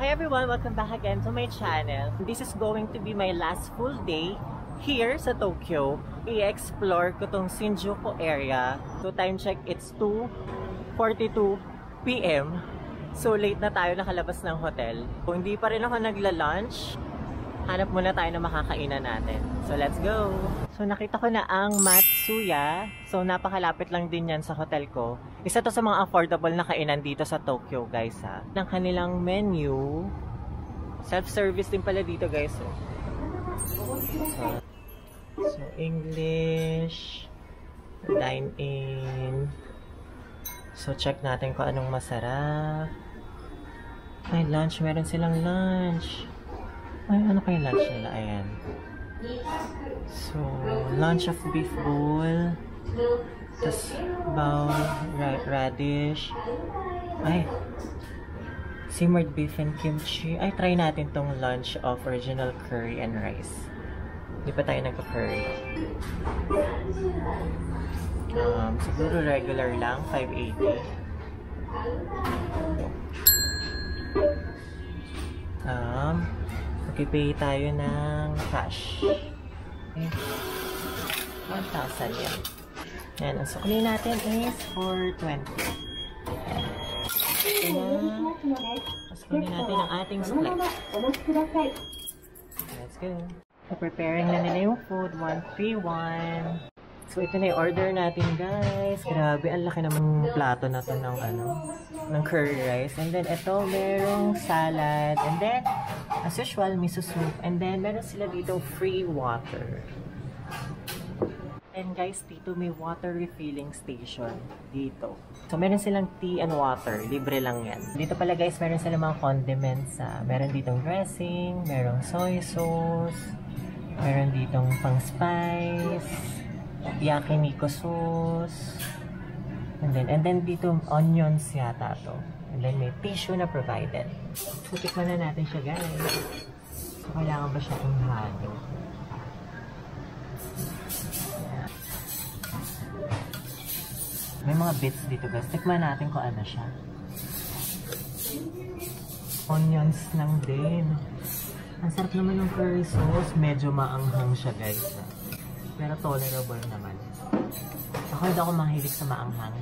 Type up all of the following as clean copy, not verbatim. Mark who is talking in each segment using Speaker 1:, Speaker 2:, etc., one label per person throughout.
Speaker 1: Hi everyone! Welcome back again to my channel. This is going to be my last full day here sa Tokyo. I-explore ko tong Shinjuku area. So time check, it's 2:42 PM. So late na tayo nakalabas ng hotel. Kung hindi pa rin ako nagla-lunch, hanap muna tayo na makakainan natin. So let's go! So nakita ko na ang Matsuya. So napakalapit lang din yan sa hotel ko. Isa to sa mga affordable na kainan dito sa Tokyo, guys, ha. Ng kanilang menu. Self-service din pala dito, guys. So English. Dine-in. So check natin kung anong masarap. Ay, lunch. Meron silang lunch. Ay, ano kayo lunch nila? Ayan. So, lunch of beef bowl. Tapos, bowl, radish. Ay, simmered beef and kimchi. Ay, try natin tong lunch of original curry and rice. Hindi pa tayo nagka-curry. Siguro regular lang, 580. Mag-pay tayo ng cash. Okay. 1,000 yan. Yan, ang sukli natin is 420. Sukli natin ang ating sukli. Let's go. So, preparing na nila yung food. 131. So, ito na yung order natin, guys. Grabe, ang laki namang plato na to ng curry rice. And then, ito, merong salad. And then, as usual, miso soup. And then, meron sila dito free water. And guys, dito may water refilling station dito. So, meron silang tea and water. Libre lang yan. Dito pala, guys, meron silang mga condiments. Meron ditong dressing, merong soy sauce, meron ditong pang spice, yakiniku sauce, and then dito onions yata to. And then may tissue na provided. So, tikman na natin siya, guys. So, kailangan ba siya ihalo? May mga bits dito, guys. Tikman natin kung ano siya. Onions lang din. Ang sarap naman ng curry sauce. Medyo maanghang siya, guys. Pero tolerable naman. Ako hindi ako mahilig sa maanghang.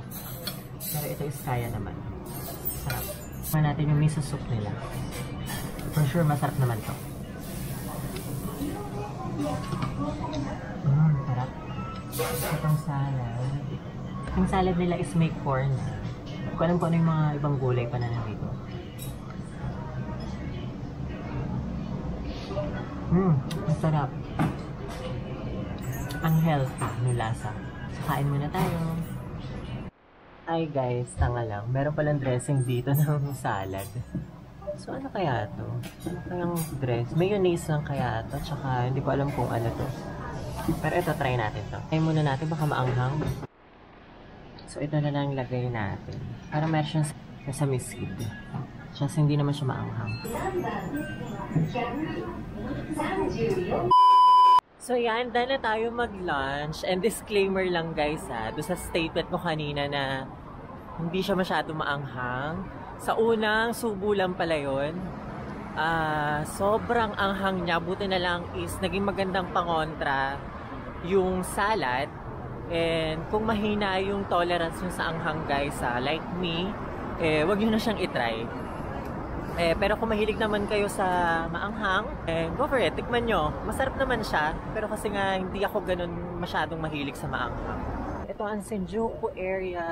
Speaker 1: Pero ito is kaya naman. Sarap. Tikman natin yung miso soup nila. For sure, masarap naman to. Sarap. Itong salad. Ang salad nila is may corn. Hindi ko alam kung ano yung mga ibang gulay pa na nandito. Masarap. Ang healthy ng lasa. So, kain muna tayo. Ay guys, tanga lang. Meron palang dressing dito ng salad. So ano kaya to? Ano kayang dress? Mayonnaise lang kaya to. Tsaka hindi ko alam kung ano to. Pero ito, try natin to. Try muna natin, baka maanghang. So ito na lang lagay natin. Parang meron siya sa misid. Just hindi naman siya maanghang. So yan, done na tayo mag-lunch. And disclaimer lang, guys, doon sa statement ko kanina na hindi siya masyado maanghang. Sa unang subo lang pala yun. Sobrang anghang niya. Buti na lang is naging magandang pangontra yung salad. And kung mahina yung tolerance nyo sa anghang, guys, like me, wag nyo na siyang itry. Pero kung mahilig naman kayo sa maanghang, go for it, tikman nyo. Masarap naman siya, pero kasi nga hindi ako ganun masyadong mahilig sa maanghang. Ito ang Shinjuku area.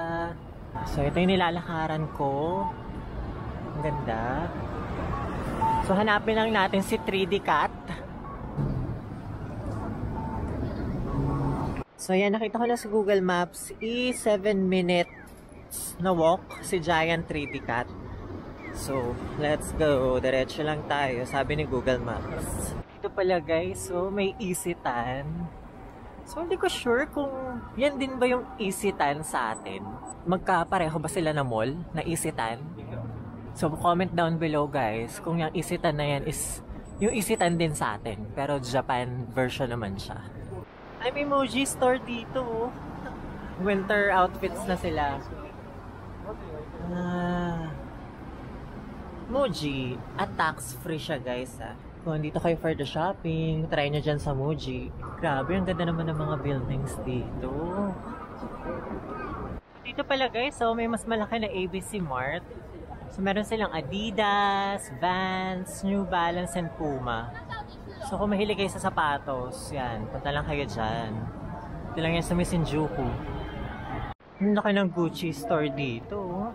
Speaker 1: So ito yung nilalakaran ko. Ang ganda. So hanapin lang natin si 3D Cat. So yan, nakita ko na sa Google Maps, 7 minutes na walk si Giant 3D Cat. So, let's go. Diretso lang tayo, sabi ni Google Maps. Ito pala, guys, so may Isetan. So, hindi ko sure kung yan din ba yung Isetan sa atin. Magkapareho ba sila na mall na Isetan? So, comment down below, guys, kung yung Isetan na yan is yung Isetan din sa atin. Pero Japan version naman siya. Ay, may emoji store dito. Winter outfits na sila. Muji. At tax-free siya guys Kung dito kayo for the shopping, try nyo dyan sa Muji. Grabe, ang ganda naman ng mga buildings dito. Dito pala guys, so may mas malaki na ABC Mart. So meron silang Adidas, Vans, New Balance, and Puma. So kung mahilig kayo sa sapatos, yan, punta lang kayo dyan. Ito lang yan sa Shinjuku. Ang laki ng Gucci store dito.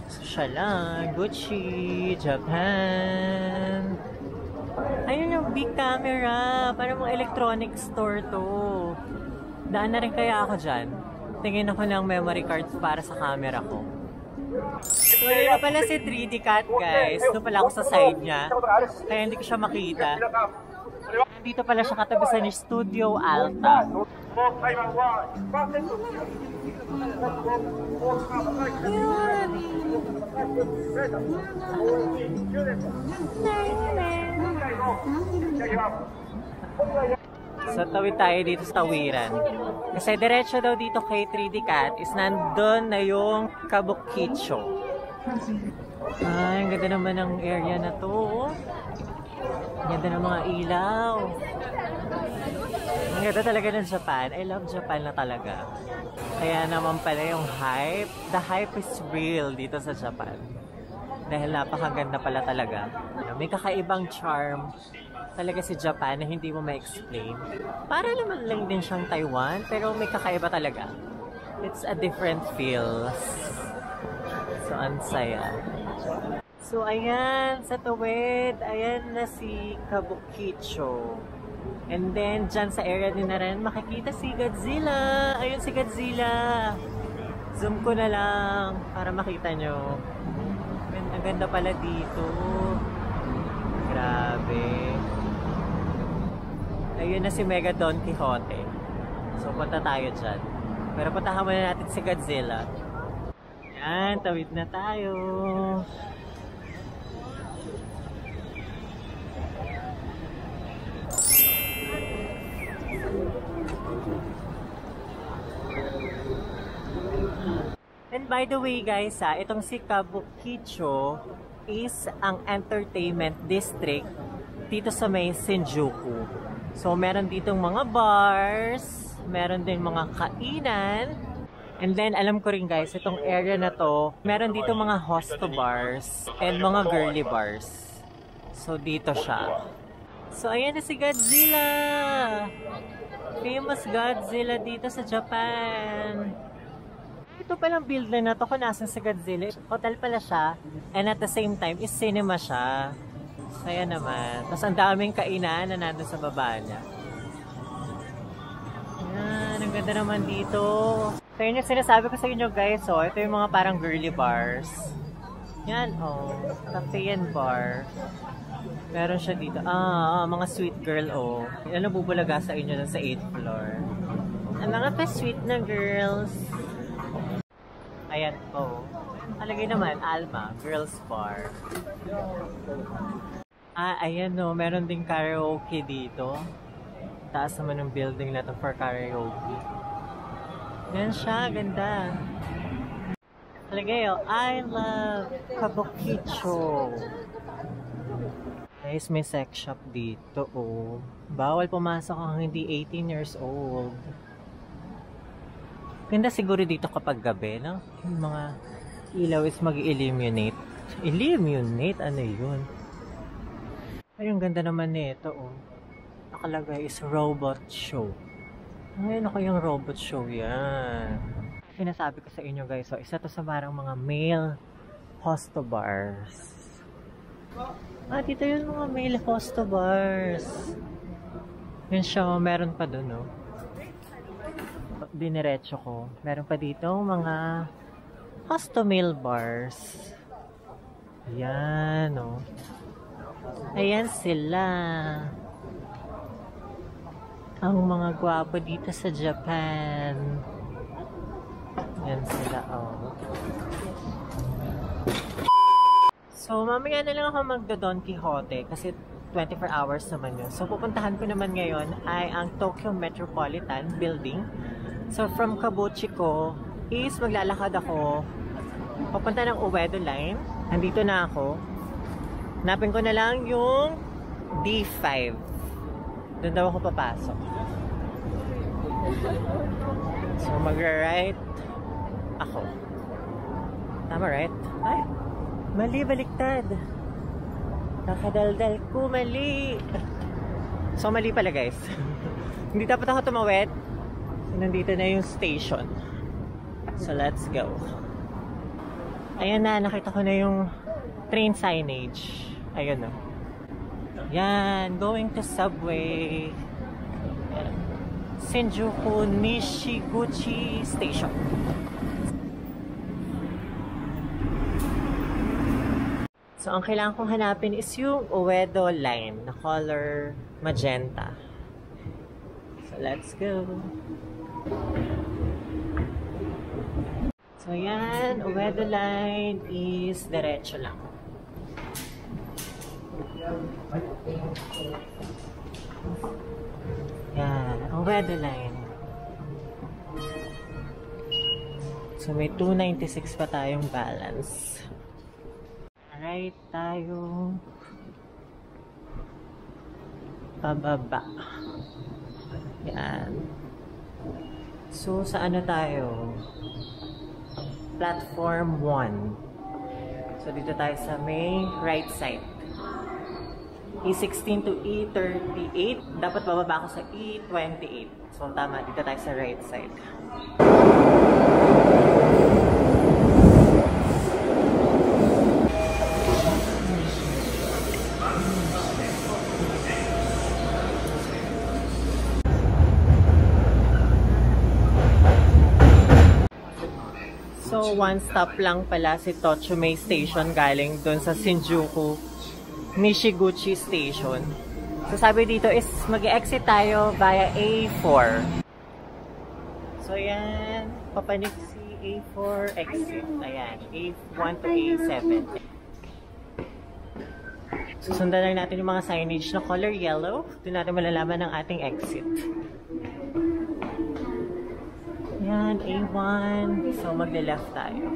Speaker 1: So siya lang, Gucci, Japan. Ayun yung big camera. Parang mga electronic store to. Daan na rin kaya ako dyan. Tingin ako ng memory cards para sa camera ko. So yun na pala si 3D Cat guys. Doon pala ako sa side niya. Kaya hindi ko siya makita. Dito pala siya katabi sa ni Studio Alta. So tawid tayo dito sa tawiran. Kasi diretso daw dito kay 3D Cat is nandun na yung Kabukicho. Ay, ang ganda naman ng area na to. Ang ganda ng mga ilaw. Ang ganda talaga ng Japan. I love Japan na talaga. Kaya naman pala yung hype. The hype is real dito sa Japan. Dahil napakaganda pala talaga. May kakaibang charm talaga si Japan na hindi mo ma-explain. Para naman lang din siyang Taiwan, pero may kakaiba talaga. It's a different feel. So, ang saya. So, ayan, sa tawid, ayan na si Kabukicho. And then, dyan sa area din na rin, makikita si Godzilla. Ayun si Godzilla. Zoom ko na lang para makita nyo. Ang ganda pala dito. Grabe. Ayun na si Mega Don Quixote. So, punta tayo dyan. Pero puntahan muna natin si Godzilla. Yan, tawid na tayo. And by the way guys, itong si Kabukicho is ang entertainment district dito sa may Shinjuku. So meron ditong mga bars, meron din mga kainan. And then alam ko rin guys, itong area na to, meron dito mga hosto bars and mga girly bars. So dito siya. So ayan na si Godzilla. Famous Godzilla dito sa Japan. Ito palang building na to kung nasan si Godzilla. Hotel pala siya. And at the same time, is cinema siya. Kaya naman. Tapos ang daming kainan na nandun sa baba niya. Yan, ang ganda naman dito. So yun yung sinasabi ko sa inyo guys. So, ito yung mga parang girly bars. Yan, oh. Cafe and bar. Meron siya dito. Mga sweet girl, oh. Yan ang bubulaga sa inyo sa 8th floor. Ang mga pa-sweet na girls. Ayan, oh. Alagay naman, Alma, girls bar. Ayan, no. Meron ding karaoke dito. Taas naman ng building na to for karaoke. Yan siya, ganda. Alagay, oh. I love Kabukicho. Guys, may sex shop dito, oh. Bawal pumasok ang hindi 18 years old. Ganda siguro dito kapag gabi, no? Yung mga ilaw is mag-illuminate. Illuminate? Ano yun? Ay, yung ganda naman nito, oh. Nakalagay is robot show. Ngayon ako yung robot show yan. Sinasabi ko sa inyo guys, so isa to sa parang mga male hosto bars. Dito yung mga male hosto bars. Yun siya, meron pa dun, no? Diniretso ko. Meron pa dito mga hosto male bars. Ayan, no? Ayan sila. Ang mga gwapo dito sa Japan. Ayan sila, oh. So, mamaya na lang ako magdo-Don Quixote kasi 24 hours naman yun. So, pupuntahan ko naman ngayon ay ang Tokyo Metropolitan Building. So, from Kabukicho is maglalakad ako papunta ng Uedo Line. Nandito na ako. Hanapin ko na lang yung D5. Doon daw ako papasok. So, mag-right ako. Tama, right? Ay, mali, baliktad. Nakadaldal ko, mali. So, mali pala, guys. Hindi dapat ako tumawid. Nandito na yung station. So, let's go. Ayan na, nakita ko na yung train signage. Ayun, no. Yan, going to subway. Yan. Shinjuku Nishiguchi Station. So, ang kailangan kong hanapin is yung Uedo Line na color magenta. So, let's go. So, yan. Uedo Line is diretso lang. Yan. Uedo Line. So, may 296 pa tayong balance. Right tayo pababa. Yan. So, sa ano tayo? Platform 1. So, dito tayo sa may right side. E16 to E38. Dapat bababa ako sa E28. So, tama. Dito tayo sa right side. So, one stop lang pala si Tochumei Station galing dun sa Shinjuku Nishiguchi Station. So, sabi dito is mag-exit tayo via A4. So, yan. Papanik si A4 exit. Ayan. A1 to A7. Susundan lang natin yung mga signage na color yellow. Doon natin malalaman ang ating exit. Yan, A1. So, magle-left tayo.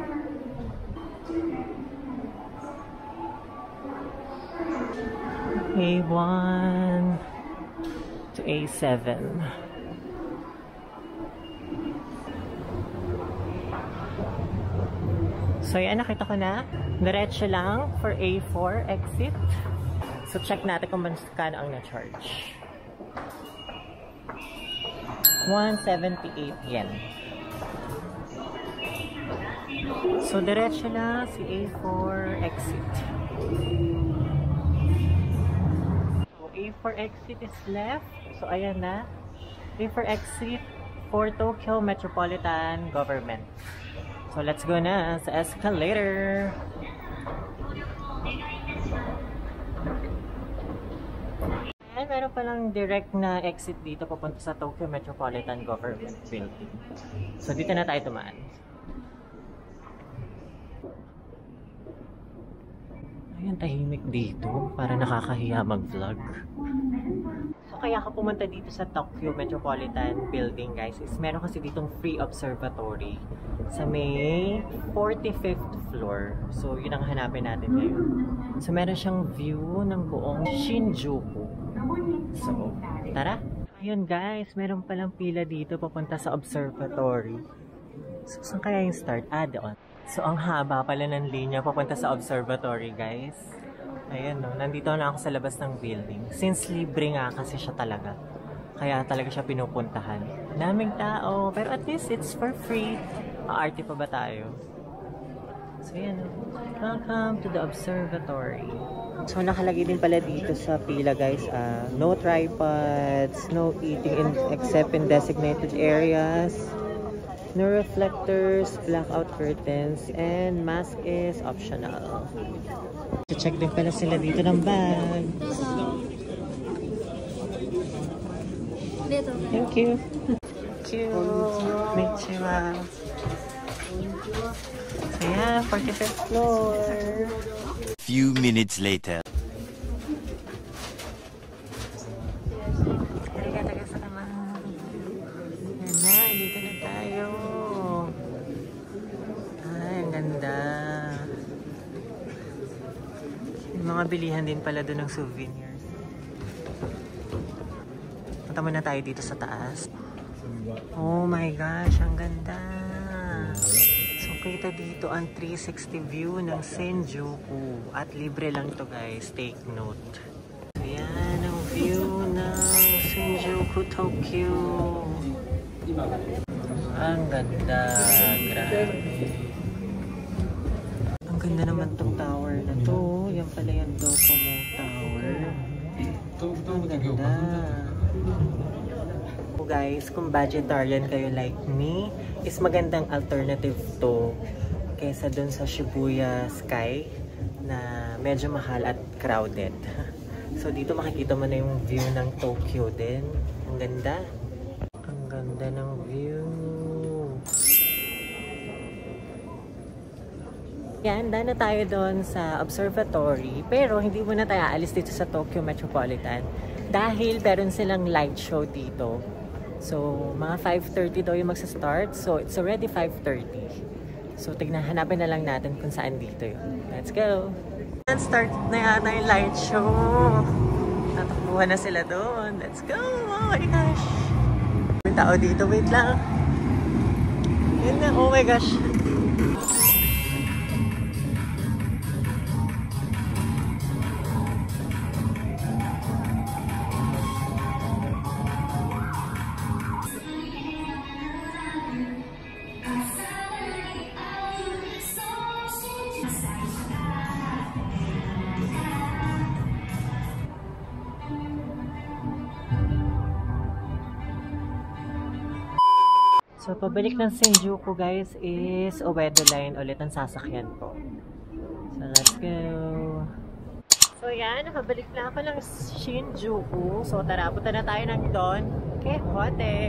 Speaker 1: A1 to A7. So, yan, nakita ko na. Diretso lang for A4 exit. So, check natin kung magkano ang na-charge. 178 yen. So, diretso lang si A4 exit. So, A4 exit is left. So, ayan na. A4 exit for Tokyo Metropolitan Government. So, let's go na sa escalator. And meron palang direct na exit dito papunta sa Tokyo Metropolitan Government Building. So, dito na tayo tumaan. Ayan, tahimik dito. Para nakakahiya mag-vlog. So, kaya ako pumunta dito sa Tokyo Metropolitan Building, guys, is meron kasi ditong free observatory sa may 45th floor. So, yun ang hanapin natin ngayon. So, meron siyang view ng buong Shinjuku. So, tara! Ayun guys, meron palang pila dito papunta sa observatory. So, saan kaya yung start? Doon. So, ang haba pala ng linya papunta sa observatory, guys. Ayan, no. Nandito na ako sa labas ng building. Since libre nga kasi siya talaga. Kaya talaga siya pinupuntahan. Daming tao. Pero at least it's for free. Aarte pa ba tayo? So, yan. Welcome to the observatory. So, nakalagay din pala dito sa pila, guys. No tripods, no eating except in designated areas. No reflectors, blackout curtains, and mask is optional. Check din pala sila dito ng bags. Thank you. Thank you. Konnichiwa. So yeah, 45th floor.
Speaker 2: Few minutes later.
Speaker 1: Dito na tayo. Ay, ang ganda. Mga bilihan din pala doon ng souvenirs. Punta muna tayo dito sa taas. Oh my gosh, ang ganda. So kita dito ang 360 view ng Shinjuku. At libre lang to guys, take note. Yan ang view ng Shinjuku, Tokyo. Ang ganda, grabe. Ang ganda naman tong tower na to. Yan pala yung Docomo Tower. Ang ganda. Guys, kung budgetarian kayo like me, is magandang alternative to kaysa dun sa Shibuya Sky na medyo mahal at crowded. So dito makikita mo na yung view ng Tokyo din. Ang ganda. Ang ganda ng view. Yan, daan na tayo doon sa observatory. Pero hindi muna tayo aalis dito sa Tokyo Metropolitan dahil meron silang light show dito. So, mga 5:30 daw yung magsa-start. So, it's already 5:30. So, hanapin na lang natin kung saan dito yun. Let's go! Start na yata yung light show. Tatakbuhan na sila doon. Let's go! Oh my gosh! May tao dito. Wait lang. Yun na. Oh my gosh! So, pabalik ng Shinjuku guys is Uedo Line ulit ang sasakyan ko. So, let's go! So, yan. Nakabalik na ako ng Shinjuku. So, tara, punta na tayo ng Don Quixote.